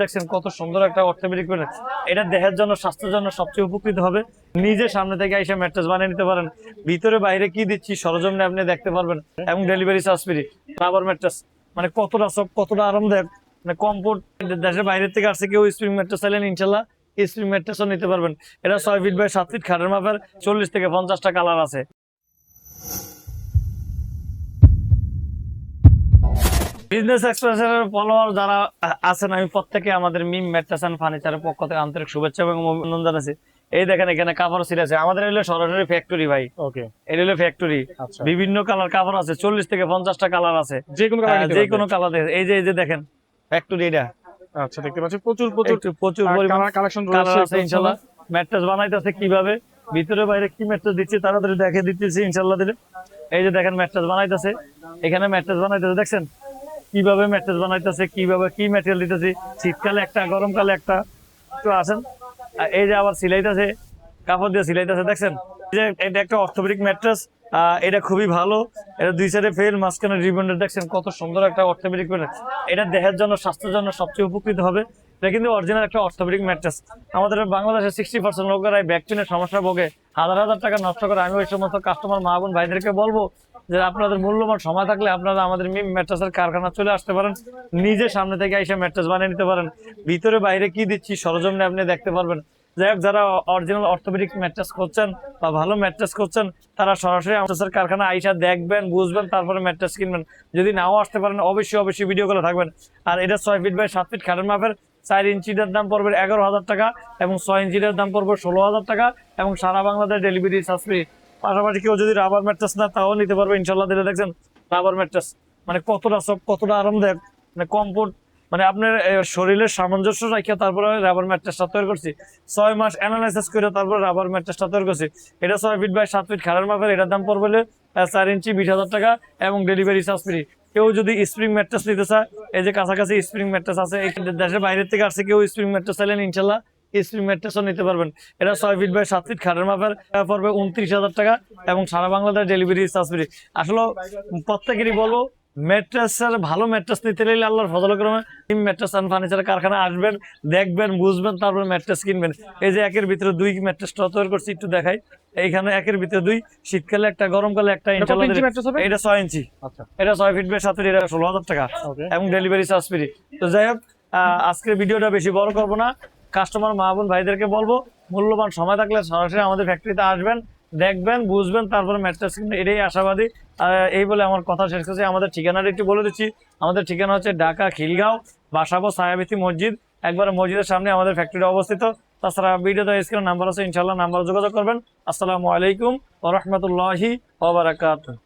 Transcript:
দেখছেন কত সুন্দর একটা অর্থোপেডিক ম্যাট্রেস। এটা দেহের জন্য, স্বাস্থ্যের জন্য সবচেয়ে উপকৃত হবে। নিজে সামনে থেকে এসে ম্যাট্রেস বানিয়ে নিতে পারেন। ভিতরে বাইরে কি দিচ্ছি সরঞ্জাম আপনি দেখতে পারবেন, এবং delivery charge free. Rubber mattress মানে কতটা সব, কতটা আরামদায়ক, মানে কমফোর্ট। দেশের বাইরে থেকে আসছে কেউ স্প্রিং ম্যাট্রেস চাইলেন ইনশাল্লাহ স্প্রিং ম্যাট্রেসও নিতে পারবেন। এটা 6 ফিট বাই 7 ফিট খাটের মাপের, 40 থেকে 50টা কালার আছে। বিজনেস এক্সপ্রেসের ফলোয়ার যারা আছেন, আমি প্রত্যেকে আমাদের মিম ম্যাট্রেস এন্ড ফার্নিচারের পক্ষ থেকে আন্তরিক শুভেচ্ছা এবং অভিনন্দন জানাচ্ছি। এই দেখেন এখানে কাপড় সিল আছে, আমাদের হলো সরাসরি ফ্যাক্টরি ভাই। ওকে, এটা হলো ফ্যাক্টরি। বিভিন্ন কালার কাপড় আছে, 40 থেকে 50টা কালার আছে, যে কোনো কালার। এই যে দেখেন ফ্যাক্টরি এটা। আচ্ছা, দেখতে পাচ্ছি প্রচুর পরিমাণ কালেকশন রয়েছে ইনশাআল্লাহ। ম্যাট্রেস বানাইতেছে কিভাবে, ভিতরে বাইরে কি ম্যাট্রেস দিচ্ছি তাড়াতাড়ি দেখে দিতেছি ইনশাআল্লাহ দিলে। এই যে দেখেন ম্যাট্রেস বানাইতেছে, এখানে ম্যাট্রেস বানাইতেছে, দেখছেন কিভাবে ম্যাট্রেস বানাইতেছে, কিভাবে কি ম্যাটেরিয়াল দিতেছি, শীতকালে একটা গরমকালে একটা। একটু আসেন, এই যে আবার সিলাইতেছে, কাপড় দিয়ে সিলাইতেছে, দেখছেন। এটা একটা অর্থোপেডিক ম্যাট্রেস, এটা খুবই ভালো। এটা দুই সাইডে ফেল, মাঝখানে রিবন্ডের, দেখছেন কত সুন্দর একটা অর্থোপেডিক ম্যাট্রেস। এটা দেহের জন্য, স্বাস্থ্যের জন্য সবচেয়ে উপকৃত হবে। এটা কিন্তু অরিজিনাল একটা অর্থোপেডিক ম্যাট্রেস। আমাদের বাংলাদেশের 60% লোকেরা ব্যাক পেনের সমস্যা ভোগে, হাজার হাজার টাকা নষ্ট করে। আমি ওই সমস্ত কাস্টমার মা বোন ভাইদেরকে বলবো যে আপনাদের মূল্যবান সময় থাকলে আপনারা আমাদের মিম ম্যাট্রেসের কারখানা চলে আসতে পারেন। নিজে সামনে থেকে এসে ম্যাট্রেস বানিয়ে নিতে পারেন। ভিতরে বাইরে কি দিচ্ছি সরঞ্জাম আপনি দেখতে পারবেন। যাই হোক, যারা অরিজিনাল অর্থোপেডিক ম্যাট্রেস করছেন বা ভালো ম্যাট্রেস করছেন, তারা সরাসরি আমাদের কারখানা আইসা দেখবেন, বুঝবেন, তারপরে ম্যাট্রেস কিনবেন। যদি নাও আসতে পারেন অবশ্যই ভিডিও কলে থাকবেন। আর এটা 6 ফিট বাই 7 ফিট খাটের মাপের, 4 ইঞ্চিটার দাম পড়বে 11,000 টাকা, এবং 6 ইঞ্চিটার দাম পড়বে 16,000 টাকা, এবং সারা বাংলাদেশ ডেলিভারি চার্জ ফ্রি। পাশাপাশি কেউ যদি রাবার ম্যাট্রেস না তাও নিতে পারবে ইনশাল্লাহ দিলে। দেখছেন রাবার ম্যাট্রেস মানে কতটা সব, কতটা আরামদায়ক, মানে কমফোর্ট। মানে আপনার শরীরের সামঞ্জস্য রাখিয়া তারপরে রাবার ম্যাট্রেসটা তৈরি করছি। 6 মাস অ্যানালাইসিস করে তারপর রাবার ম্যাট্রেসটা তৈরি করছি। এটা 6 ফিট বাই 7 ফিট খাটের মাপের, এটার দাম পড়বে 4 ইঞ্চি 20,000 টাকা, এবং ডেলিভারি চার্জ ফ্রি। কেউ যদি স্প্রিং ম্যাট্রেস নিতে চায়, এই যে কাছাকাছি স্প্রিং ম্যাট্রেস আছে। দেশের বাইরের থেকে আসছে কেউ স্প্রিং ম্যাট্রেস চাইলেন ইনশাল্লাহ স্প্রিং ম্যাট্রেসও নিতে পারবেন। এটা 6 ফিট বাই 7 ফিট খাটের মাপের, পড়বে 29,000 টাকা, এবং সারা বাংলাদেশ ডেলিভারি চার্জ ফ্রি। আসলে প্রত্যেকেরই বলবো, ম্যাট্রেসের ভালো ম্যাট্রেস নিতে চাইলে আল্লাহর ফজলে ক্রমে মিম ম্যাট্রেস এন্ড ফার্নিচারের কারখানা আসবেন, দেখবেন, বুঝবেন, তারপরে ম্যাট্রেস কিনবেন। এই যে একের ভিতরে 2 ম্যাট্রেসটা তৈরি করছি, একটু দেখাই। এইখানে একের ভিতরে 2, শীতকালে একটা, গরমকালে একটা ইনশাআল্লাহ। এটা 6 ইঞ্চি। আচ্ছা, এটা 6 ফিট বাই 7 ফিট, এটা 16,000 টাকা, এবং ডেলিভারি চার্জ ফ্রি। তো যাই হোক, আজকের ভিডিওটা বেশি বড় করবো না। কাস্টমার মা বোন ভাইদেরকে বলবো, মূল্যবান সময় থাকলে সরাসরি আমাদের ফ্যাক্টরিতে আসবেন, দেখবেন, বুঝবেন, তারপরে ম্যাট্রেস কিনবেন। এটাই আশাবাদী। এই বলে আমার কথা শেষ করছি। আমাদের ঠিকানাটা একটু বলে দিচ্ছি। আমাদের ঠিকানা হচ্ছে ঢাকা খিলগাঁও, বাসাবো ছায়াবীথি মসজিদ, একবার মসজিদের সামনে আমাদের ফ্যাক্টরি অবস্থিত। তাছাড়া ভিডিওতে স্ক্রিনে নাম্বার আছে, ইনশাআল্লাহ নাম্বার যোগাযোগ করবেন। আসসালামু আলাইকুম ওয়া রাহমাতুল্লাহি ওয়া বারাকাতুহু।